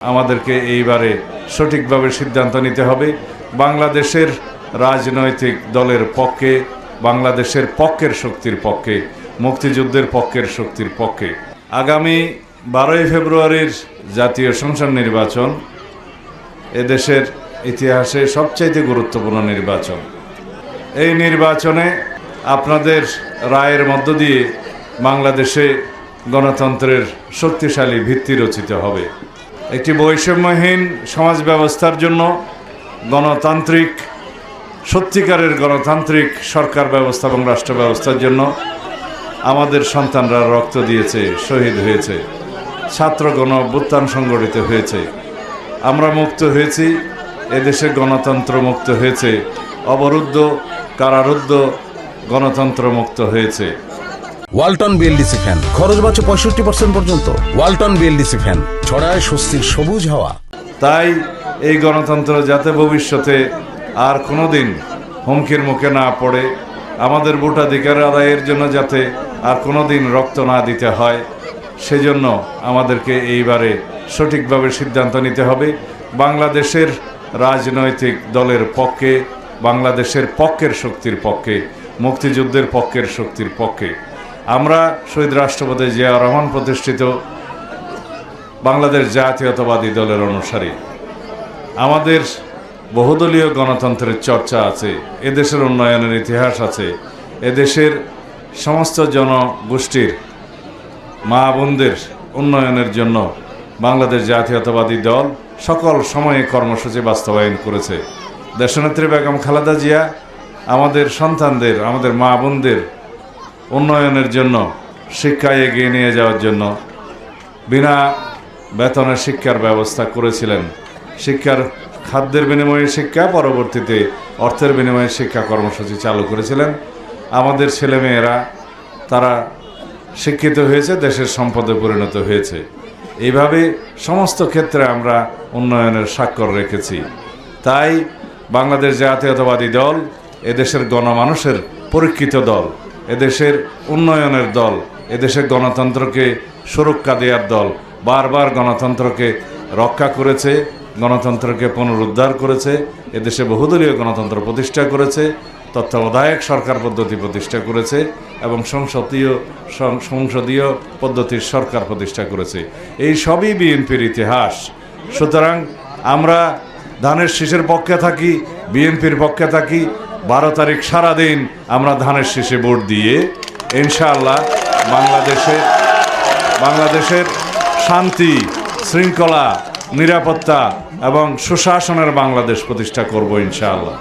আমাদেরকে এইবারে সঠিকভাবে সিদ্ধান্ত নিতে হবে। বাংলাদেশের রাজনৈতিক দলের পক্ষে, বাংলাদেশের পক্ষের শক্তির পক্ষে, মুক্তিযুদ্ধের পক্ষের শক্তির পক্ষে আগামী 12ই ফেব্রুয়ারির জাতীয় সংসদ নির্বাচন এদেশের ইতিহাসে সবচাইতে গুরুত্বপূর্ণ নির্বাচন। এই নির্বাচনে আপনাদের রায়ের মধ্য দিয়ে বাংলাদেশে গণতন্ত্রের শক্তিশালী ভিত্তি রচিত হবে। একটি বৈষম্যহীন সমাজ ব্যবস্থার জন্য গণতান্ত্রিক, সত্যিকারের গণতান্ত্রিক সরকার ব্যবস্থা এবং রাষ্ট্র ব্যবস্থার জন্য আমাদের সন্তানরা রক্ত দিয়েছে, শহীদ হয়েছে, ছাত্র গণ অভ্যুত্থান সংগঠিত হয়েছে, আমরা মুক্ত হয়েছি, এদেশে গণতন্ত্র মুক্ত হয়েছে, অবরুদ্ধ কারারুদ্ধ গণতন্ত্র মুক্ত হয়েছে। ওয়ালটন বিএলডিসি ফ্যান খরচ বাঁচে 65% পর্যন্ত। ওয়ালটন বিএলডিসি ফ্যান ছড়ায় স্বস্তির সবুজ হাওয়া। তাই এই গণতন্ত্র যাতে ভবিষ্যতে আর কোনোদিন হুমকির মুখে না পড়ে, আমাদের ভোটাধিকার আদায়ের জন্য যাতে আর কোনোদিন রক্ত না দিতে হয়, সেজন্য আমাদেরকে এইবারে সঠিকভাবে সিদ্ধান্ত নিতে হবে। বাংলাদেশের রাজনৈতিক দলের পক্ষে, বাংলাদেশের পক্ষের শক্তির পক্ষে, মুক্তিযুদ্ধের পক্ষের শক্তির পক্ষে আমরা শহীদ রাষ্ট্রপতি জিয়াউর রহমান প্রতিষ্ঠিত বাংলাদেশ জাতীয়তাবাদী দলের অনুসারী। আমাদের বহুদলীয় গণতন্ত্রের চর্চা আছে, এদেশের উন্নয়নের ইতিহাস আছে, এদেশের সমস্ত জনগোষ্ঠীর মা বোনদের উন্নয়নের জন্য বাংলাদেশ জাতীয়তাবাদী দল সকল সময়ে কর্মসূচি বাস্তবায়ন করেছে। দেশনেত্রী বেগম খালেদা জিয়া আমাদের সন্তানদের, আমাদের মা বোনদের উন্নয়নের জন্য, শিক্ষায় এগিয়ে নিয়ে যাওয়ার জন্য বিনা বেতনের শিক্ষার ব্যবস্থা করেছিলেন। শিক্ষার খাদ্যের বিনিময়ে শিক্ষা, পরবর্তীতে অর্থের বিনিময়ে শিক্ষা কর্মসূচি চালু করেছিলেন। আমাদের ছেলেমেয়েরা তারা শিক্ষিত হয়েছে, দেশের সম্পদে পরিণত হয়েছে। এইভাবে সমস্ত ক্ষেত্রে আমরা উন্নয়নের স্বাক্ষর রেখেছি। তাই বাংলাদেশ জাতীয়তাবাদী দল এদেশের গণমানুষের পরীক্ষিত দল, এদেশের উন্নয়নের দল, এদেশের গণতন্ত্রকে সুরক্ষা দেওয়ার দল। বারবার গণতন্ত্রকে রক্ষা করেছে, গণতন্ত্রকে পুনরুদ্ধার করেছে, এদেশে বহুদলীয় গণতন্ত্র প্রতিষ্ঠা করেছে, তত্ত্বাবধায়ক সরকার পদ্ধতি প্রতিষ্ঠা করেছে এবং সংসদীয় পদ্ধতির সরকার প্রতিষ্ঠা করেছে। এই সবই বিএনপির ইতিহাস। সুতরাং আমরা ধানের শীষের পক্ষে থাকি, বিএনপির পক্ষে থাকি। 12 তারিখ সারাদিন আমরা ধানের শীষে ভোট দিয়ে ইনশাআল্লাহ বাংলাদেশের শান্তি, শৃঙ্খলা, নিরাপত্তা এবং সুশাসনের বাংলাদেশ প্রতিষ্ঠা করব ইনশাআল্লাহ।